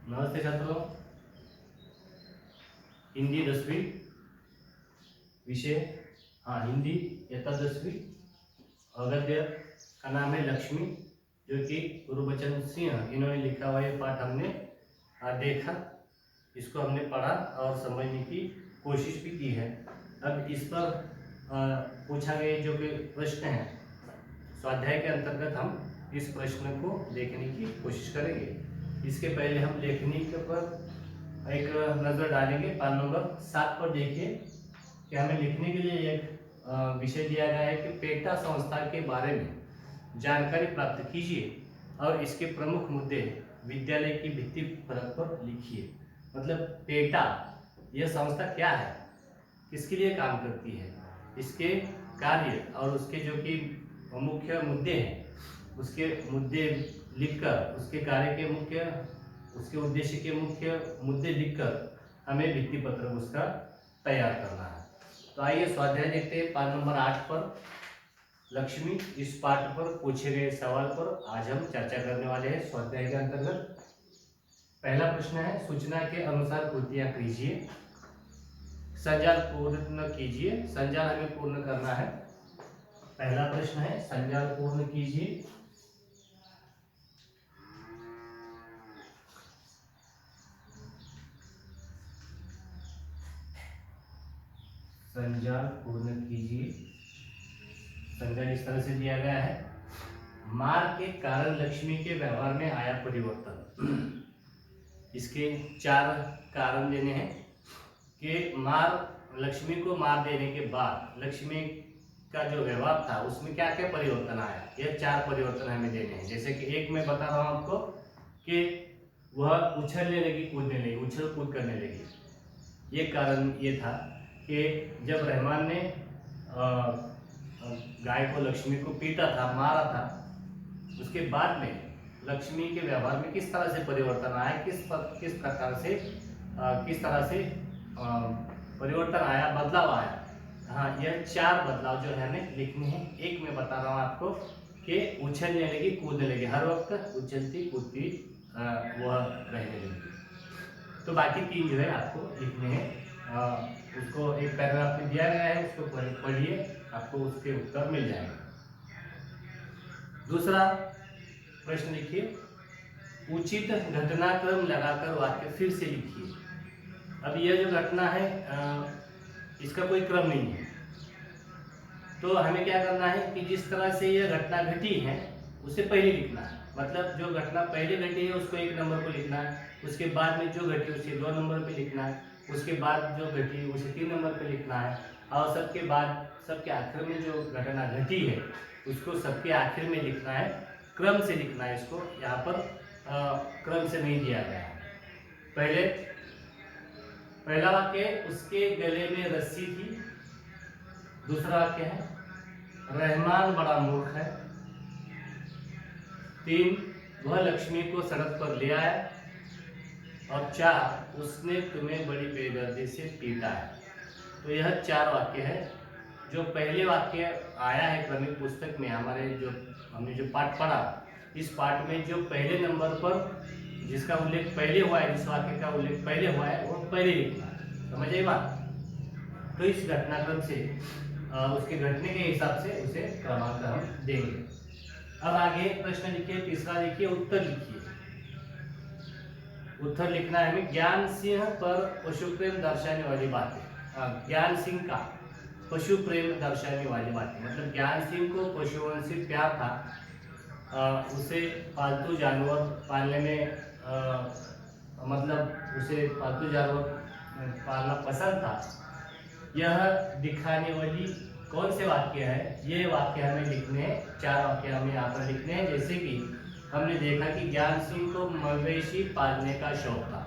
नमस्ते छात्रों, हिंदी 10वीं विषय हिंदी इयत्ता 10वीं गद्य का नाम है लक्ष्मी, जो कि गुरुबचन सिंह इन्होंने लिखा हुआ ये पाठ हमने देखा, इसको हमने पढ़ा और समझने की कोशिश भी की है। अब इस पर पूछा गया जो कि प्रश्न है स्वाध्याय के अंतर्गत हम इस प्रश्न को देखने की कोशिश करेंगे। इसके पहले हम लेखनी के पर एक नज़र डालेंगे। पाठ नंबर 7 पर देखिए कि हमें लिखने के लिए एक विषय दिया गया है कि पेटा संस्था के बारे में जानकारी प्राप्त कीजिए और इसके प्रमुख मुद्दे विद्यालय की भित्ति फलक पर लिखिए। मतलब पेटा यह संस्था क्या है, किसके लिए काम करती है, इसके कार्य और उसके जो कि मुख्य मुद्दे हैं उसके मुद्दे लिखकर, उसके कार्य के मुख्य, उसके उद्देश्य के मुख्य मुद्दे लिखकर हमें भित्ति पत्र उसका तैयार करना है। तो आइए स्वाध्याय देखते हैं। पाठ नंबर 8 पर लक्ष्मी, इस पाठ पर पूछे गए सवाल पर आज हम चर्चा करने वाले हैं स्वाध्याय के अंतर्गत। पहला प्रश्न है, सूचना के अनुसार कृतियां कीजिए। संजाल पूर्ण कीजिए। संजाल हमें पूर्ण करना है। पहला प्रश्न है, संजाल पूर्ण कीजिए। संजाल पूर्ण कीजिए। संजाल इस तरह से दिया गया है, मार के कारण लक्ष्मी के व्यवहार में आया परिवर्तन। इसके 4 कारण देने हैं कि लक्ष्मी को मार देने के बाद लक्ष्मी का जो व्यवहार था उसमें क्या क्या परिवर्तन आया। ये 4 परिवर्तन हमें देने हैं। जैसे कि एक मैं बता रहा हूँ आपको कि वह उछलने लगी, कूदने लगी, उछल कूद करने लगी। ये कारण ये था कि जब रहमान ने गाय को, लक्ष्मी को पीटा था, मारा था, उसके बाद में लक्ष्मी के व्यवहार में किस तरह से परिवर्तन आया, किस तरह से परिवर्तन आया, बदलाव आया। यह 4 बदलाव जो है हमें लिखने हैं। एक मैं बता रहा हूँ आपको कि उछलने लगी, कूदने लगी, हर वक्त उछलती कूदती वह रहने लगी। तो बाकी 3 जो है आपको लिखने हैं। उसको एक पैराग्राफ में दिया गया है, उसको पढ़िए, आपको उसके उत्तर मिल जाएंगे। दूसरा प्रश्न लिखिए, उचित घटनाक्रम लगाकर वाक्य फिर से लिखिए। अब यह जो घटना है इसका कोई क्रम नहीं है, तो हमें क्या करना है कि जिस तरह से यह घटना घटी है उसे पहले लिखना है। मतलब जो घटना पहले घटी है उसको 1 नंबर पर लिखना है, उसके बाद में जो घटी उसे 2 नंबर पर लिखना है, उसके बाद जो घटी उसे 3 नंबर पर लिखना है, और सबके बाद, सबके आखिर में जो घटना घटी है उसको सबके आखिर में लिखना है। क्रम से लिखना है इसको, यहाँ पर क्रम से नहीं दिया गया है। पहला वाक्य, उसके गले में रस्सी थी। दूसरा वाक्य है, रहमान बड़ा मूर्ख है। 3, वह लक्ष्मी को सड़क पर ले आया। और 4, उसने तुम्हें बड़ी बेदर्दी से पीटा है। तो यह 4 वाक्य है। जो पहले वाक्य आया है क्रमिक पुस्तक में, हमारे जो हमने जो पाठ पढ़ा, इस पाठ में जो पहले नंबर पर जिसका उल्लेख पहले हुआ है, जिस वाक्य का उल्लेख पहले हुआ है वो पहले लिखना है। समझ आई बात? तो इस घटनाक्रम से उसके घटने के हिसाब से उसे क्रमांक हम देंगे। अब आगे प्रश्न लिखिए। तीसरा लिखिए, उत्तर लिखिए। उत्तर लिखना है हमें, ज्ञान सिंह पर पशु प्रेम दर्शाने वाली बातें। ज्ञान सिंह का पशु प्रेम दर्शाने वाली बातें, मतलब ज्ञान सिंह को पशुओं से प्यार था, उसे पालतू जानवर पालने में मतलब उसे पालतू जानवर पालना पसंद था। यह दिखाने वाली कौन से वाक्य है, ये वाक्य हमें लिखने हैं। 4 वाक्य हमें यहाँ पर लिखने हैं। जैसे कि हमने देखा कि ज्ञान सिंह को मवेशी पालने का शौक था।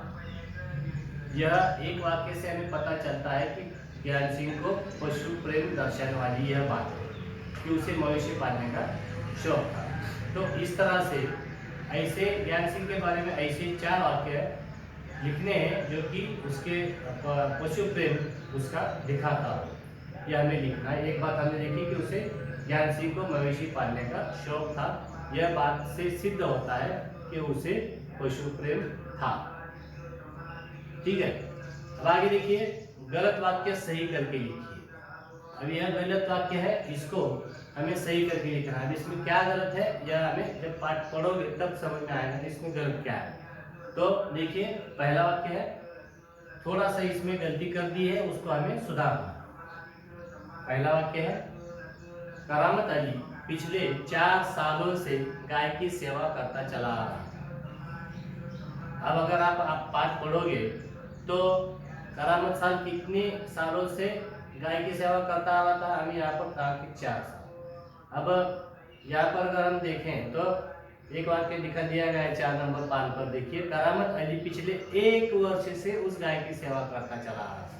यह एक वाक्य से हमें पता चलता है कि ज्ञान सिंह को पशु प्रेम दर्शाने वाली यह बात है कि उसे मवेशी पालने का शौक था। तो इस तरह से ऐसे ज्ञान सिंह के बारे में ऐसे 4 वाक्य लिखने हैं जो कि उसके पशु प्रेम उसका दिखाता हो, यह हमें लिखना है। एक बात हमने देखी कि उसे ज्ञान सिंह को मवेशी पालने का शौक था। यह बात से सिद्ध होता है कि उसे पशु प्रेम था। ठीक है, अब आगे देखिए, गलत वाक्य सही करके लिखिए। अब यह गलत वाक्य है, इसको हमें सही करके लिखना है। इसमें क्या गलत है यह हमें जब पाठ पढ़ोगे तब समझ में आएगा इसमें गलत क्या है। तो देखिए, पहला वाक्य है, थोड़ा सा इसमें गलती कर दी है, उसको हमें सुधारना। पहला वाक्य है, करामत अली पिछले 4 सालों से गाय की सेवा करता चला आ रहा है। अब अगर आप पाठ पढ़ोगे तो करामत साल कितने सालों से गाय की सेवा करता आ रहा था, हमें यहाँ पर कहा कि 4 साल। अब यहाँ पर अगर हम देखें तो एक वाक्य दिखा दिया गया है 4 नंबर 5 पर। देखिए, करामत अली पिछले 1 वर्ष से उस गाय की सेवा करता चला आ रहा था।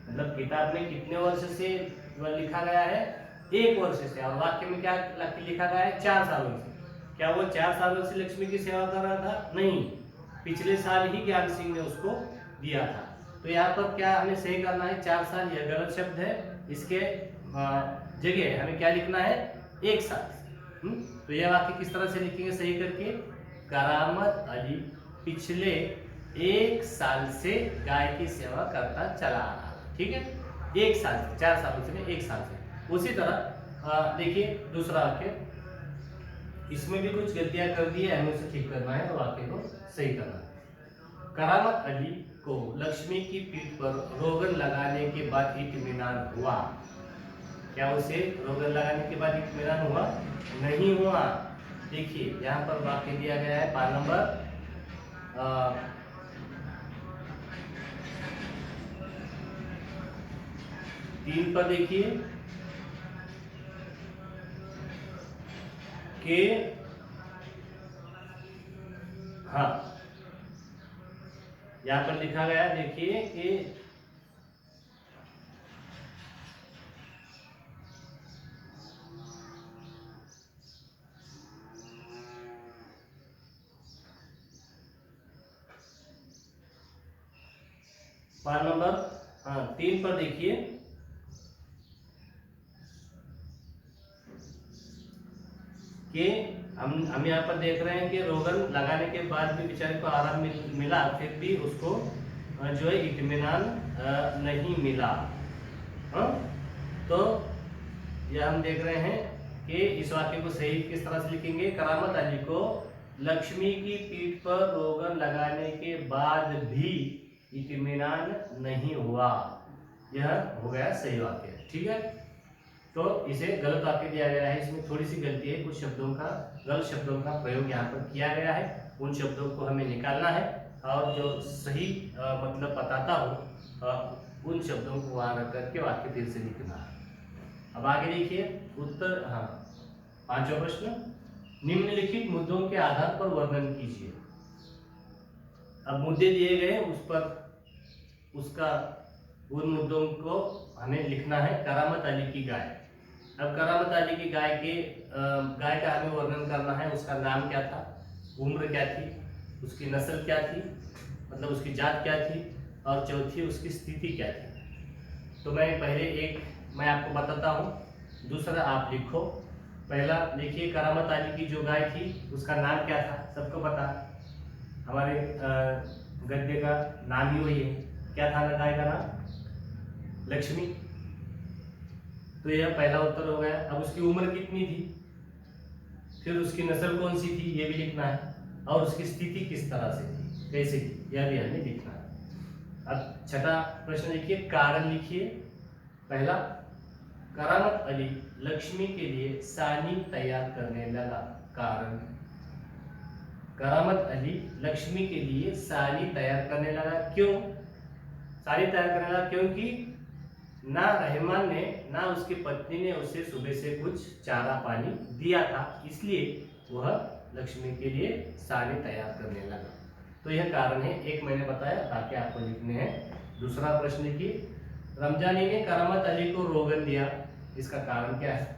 मतलब किताब में कितने वर्ष से लिखा गया है, 1 वर्ष से, और वाक्य में क्या लिखा गया है, 4 सालों से। क्या वो 4 सालों से लक्ष्मी की सेवा कर रहा था? नहीं, पिछले साल ही ज्ञान सिंह ने उसको दिया था। तो यहाँ पर क्या हमें सही करना है, 4 साल, यह गलत शब्द है, इसके जगह हमें क्या लिखना है, 1 साल। तो यह वाक्य किस तरह से लिखेंगे सही करके, करामत अली पिछले 1 साल से गाय की सेवा करता चला आ रहा। ठीक है, 1 साल से, 4 सालों से नहीं, 1 साल से। उसी तरह देखिए दूसरा वाक्य, इसमें भी कुछ गलतियां कर दी है, हमें उसे ठीक करना है और वाक्य को सही करना है। करामत अली को लक्ष्मी की पीठ पर रोगन लगाने के बाद इत्मीनान हुआ। क्या उसे रोगन लगाने के बाद इत्मीनान हुआ? नहीं हुआ। देखिए यहाँ पर वाक्य दिया गया है 5 नंबर 3 पर। देखिए के हाँ, यहाँ पर लिखा गया, देखिए कि पाठ नंबर 3 पर देखिए, कि हम यहाँ पर देख रहे हैं कि रोगन लगाने के बाद भी बेचारे को आराम मिला, फिर भी उसको जो है इत्मीनान नहीं मिला। तो यह हम देख रहे हैं कि इस वाक्य को सही किस तरह से लिखेंगे, करामत अली को लक्ष्मी की पीठ पर रोगन लगाने के बाद भी इत्मीनान नहीं हुआ। यह हो गया सही वाक्य। ठीक है, तो इसे गलत वाक्य दिया गया है, इसमें थोड़ी सी गलती है, कुछ शब्दों का, गलत शब्दों का प्रयोग यहाँ पर किया गया है। उन शब्दों को हमें निकालना है और जो सही मतलब बताता हो उन शब्दों को वहां रख करके वाक्य फिर से लिखना है। अब आगे देखिए उत्तर, हाँ, 5वां प्रश्न, निम्नलिखित मुद्दों के आधार पर वर्णन कीजिए। अब मुद्दे दिए गए, उस पर उसका उन मुद्दों को हमें लिखना है। करामत अली की गाय। अब करामत अली की गाय का हमें वर्णन करना है। उसका नाम क्या था, उम्र क्या थी, उसकी नस्ल क्या थी, मतलब उसकी जात क्या थी, और चौथी उसकी स्थिति क्या थी। तो मैं आपको बताता हूँ, दूसरा आप लिखो। पहला देखिए, करामत अली की जो गाय थी उसका नाम क्या था, सबको पता, हमारे गद्य का नाम ही वही है। क्या था गाय का नाम? लक्ष्मी। तो यह पहला उत्तर हो गया। अब उसकी उम्र कितनी थी, फिर उसकी नस्ल कौन सी थी, यह भी लिखना है, और उसकी स्थिति किस तरह से थी, कैसे थी, यह भी हमें लिखना है। अब छठा प्रश्न लिखिए, कारण लिखिए। पहला, करामत अली लक्ष्मी के लिए सानी तैयार करने लगा। कारण, करामत अली लक्ष्मी के लिए सानी तैयार करने लगा। क्यों सानी तैयार करने लगा? क्योंकि ना रहमान ने ना उसकी पत्नी ने उसे सुबह से कुछ चारा पानी दिया था, इसलिए वह लक्ष्मी के लिए सानी तैयार करने लगा। तो यह कारण है, एक मैंने बताया, बाकी आपको लिखने हैं। दूसरा प्रश्न लिखिए, रमजानी ने करामत अली को रोगन दिया, इसका कारण क्या है?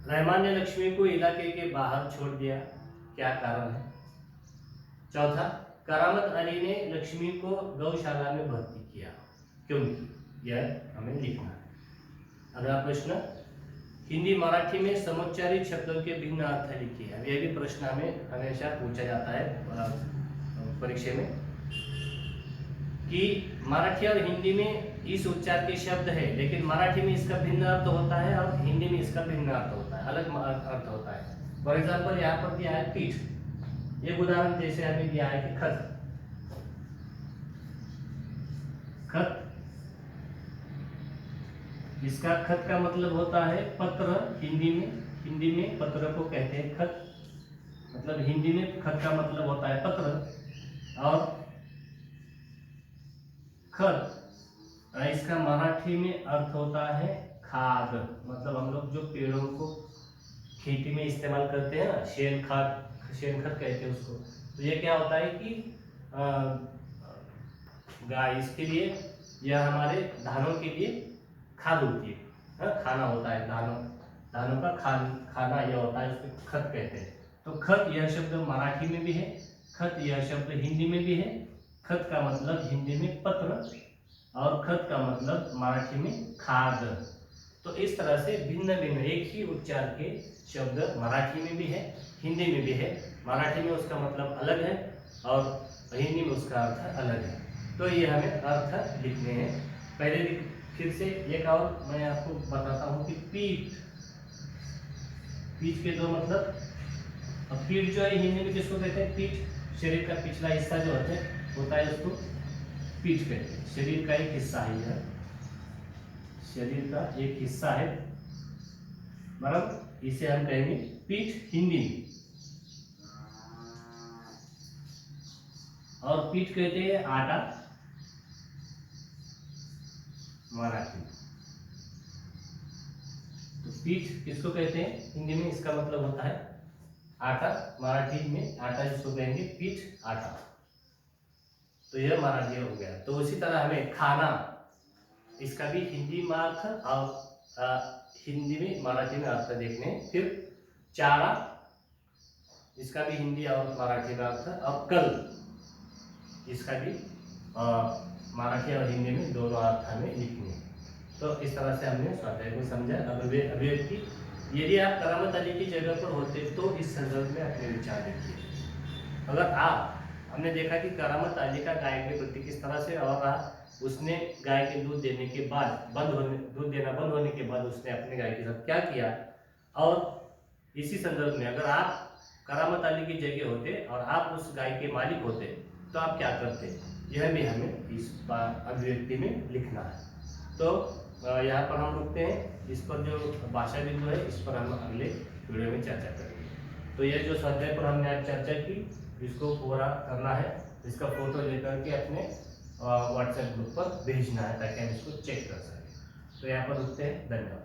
रहमान ने लक्ष्मी को इलाके के बाहर छोड़ दिया, क्या कारण है? चौथा, करामत अली ने लक्ष्मी को गौशाला में भर्ती किया, क्योंकि, यह हमें लिखना है। अगला प्रश्न, हिंदी मराठी में समुच्चारित शब्दों के भिन्न अर्थ लिखिए। अब यह भी प्रश्न हमें हमेशा पूछा जाता है परीक्षा में कि मराठी और हिंदी में इस उच्चार के शब्द है, लेकिन मराठी में इसका भिन्न अर्थ होता है और हिंदी में इसका भिन्न अर्थ होता है, अलग अर्थ होता है। फॉर एग्जाम्पल यहाँ पर दिया है पीठ। एक उदाहरण जैसे हमें दिया है कि खत। खत, इसका खत का मतलब होता है पत्र। हिंदी में पत्र को कहते हैं खत। मतलब हिंदी में खत का मतलब होता है पत्र। और खत इसका मराठी में अर्थ होता है खाद। मतलब हम लोग जो पेड़ों को खेती में इस्तेमाल करते हैं ना, शेन खत कहते हैं उसको। तो ये क्या होता है कि गाय, इसके लिए यह हमारे धानों के लिए खाद होती है, खाना होता है। धानों का खाना यह होता है, उसको खत कहते हैं। तो खत यह शब्द मराठी में भी है, खत यह शब्द हिंदी में भी है। खत का मतलब हिंदी में पत्र और खत का मतलब मराठी में खाद। तो इस तरह से भिन्न भिन्न एक ही उच्चार के शब्द मराठी में भी है, हिंदी में भी है। मराठी में उसका मतलब अलग है और हिंदी में उसका अर्थ अलग है। तो ये हमें अर्थ लिखने हैं। पहले फिर से एक और मैं आपको बताता हूँ कि पीठ। पीठ के दो मतलब। अब पीठ जो है हिंदी में किसको कहते हैं? पीठ। शरीर का पिछला हिस्सा जो होता है उसको पीठ कहते हैं। शरीर का एक हिस्सा है यह, शरीर का एक हिस्सा है, बराबर। इसे हम कहेंगे पीठ हिंदी में। और पीठ कहते हैं आटा मराठी। तो पीठ किसको कहते हैं हिंदी में? इसका मतलब होता है आटा। मराठी में आटा जिसको कहेंगे पीठ, आटा। तो यह मराठी हो गया। तो उसी तरह हमें खाना, इसका भी हिंदी में अर्थ और हिंदी में मराठी में अर्थ देखने। फिर चारा, इसका भी हिंदी और मराठी में अर्थ। और कल, इसका भी मराठी और हिंदी में दोनों अर्थ हमें लिखने। तो इस तरह से हमने स्वाध्याय को समझा। अभिव्यक्ति, यदि आप करामत अली की जगह पर होते तो इस संदर्भ में अपने विचार लिखिए। अगर हमने देखा कि करामत अली का गाय के प्रति किस तरह से, और उसने गाय के दूध देने के बाद दूध देना बंद होने के बाद उसने अपने गाय के साथ क्या किया, और इसी संदर्भ में अगर आप करामत अली की जगह होते और आप उस गाय के मालिक होते तो आप क्या करते, यह भी हमें इस अभिव्यक्ति में लिखना है। तो यहाँ पर हम रुकते हैं। इस पर जो भाषा बिंदु है इस पर हम अगले वीडियो में चर्चा करेंगे। तो यह जो स्वाध्याय पर हमने आज चर्चा की, इसको पूरा करना है। इसका फोटो लेकर के अपने व्हाट्सएप ग्रुप पर भेजना है ताकि हम इसको चेक कर सकें। तो यहाँ पर रुकते हैं। धन्यवाद।